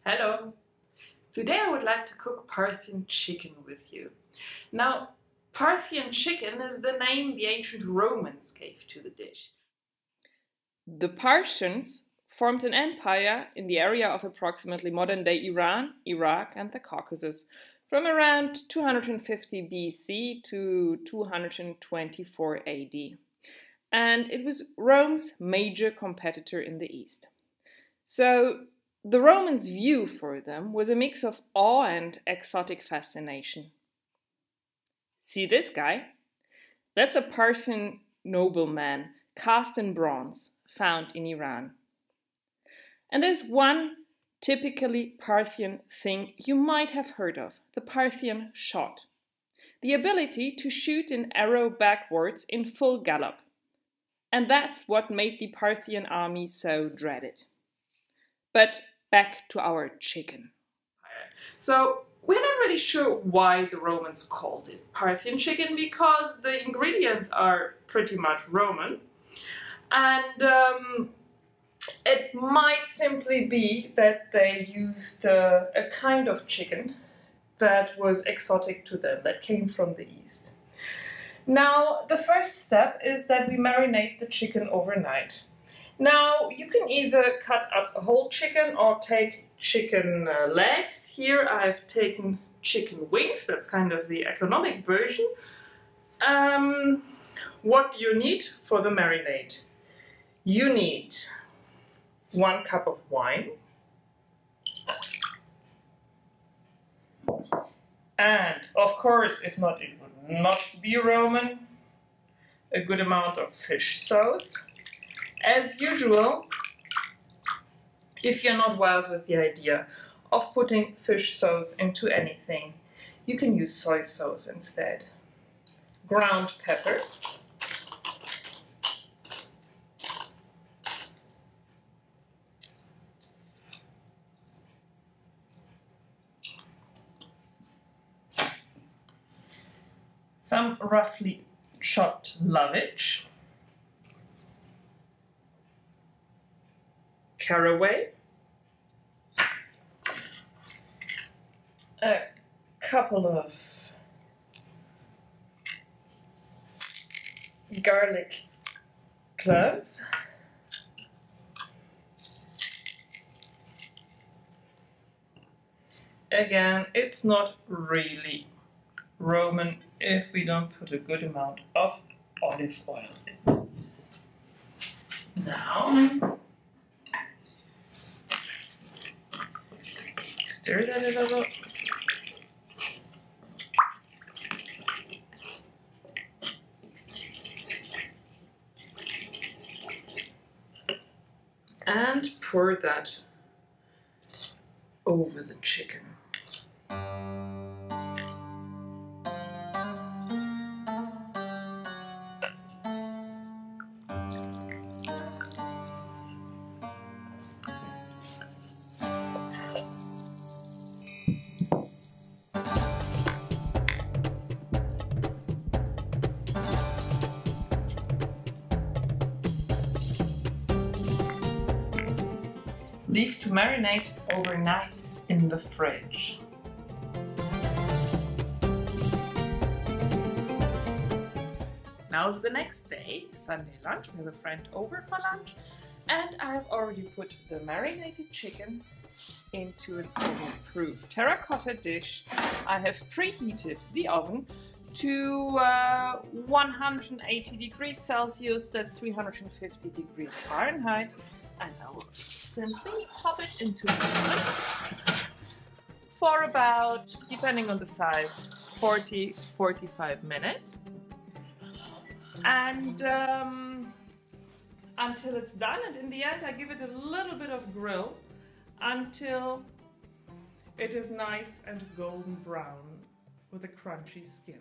Hello! Today I would like to cook Parthian chicken with you. Now, Parthian chicken is the name the ancient Romans gave to the dish. The Parthians formed an empire in the area of approximately modern-day Iran, Iraq and the Caucasus from around 250 BC to 224 AD. And it was Rome's major competitor in the East. So, the Romans' view for them was a mix of awe and exotic fascination. See this guy? That's a Parthian nobleman cast in bronze, found in Iran. And there's one typically Parthian thing you might have heard of, the Parthian shot. The ability to shoot an arrow backwards in full gallop. And that's what made the Parthian army so dreaded. But back to our chicken. So, we're not really sure why the Romans called it Parthian chicken, because the ingredients are pretty much Roman. And it might simply be that they used a kind of chicken that was exotic to them, that came from the East. Now, the first step is that we marinate the chicken overnight. Now, you can either cut up a whole chicken or take chicken legs. Here I've taken chicken wings, that's kind of the economic version. What do you need for the marinade? You need 1 cup of wine and, of course, if not, it would not be Roman, a good amount of fish sauce. As usual, if you're not wild with the idea of putting fish sauce into anything, you can use soy sauce instead. Ground pepper. Some roughly chopped lovage. Caraway, a couple of garlic cloves, again, it's not really Roman if we don't put a good amount of olive oil into this. Now, stir that a little. And pour that over the chicken. Leave to marinate overnight in the fridge. Now is the next day, Sunday lunch. We have a friend over for lunch, and I have already put the marinated chicken into an oven-proof terracotta dish. I have preheated the oven to 180 degrees Celsius, that's 350 degrees Fahrenheit. And I will simply pop it into the oven for about, depending on the size, 40-45 minutes. And until it's done, and in the end I give it a little bit of grill until it is nice and golden brown with a crunchy skin.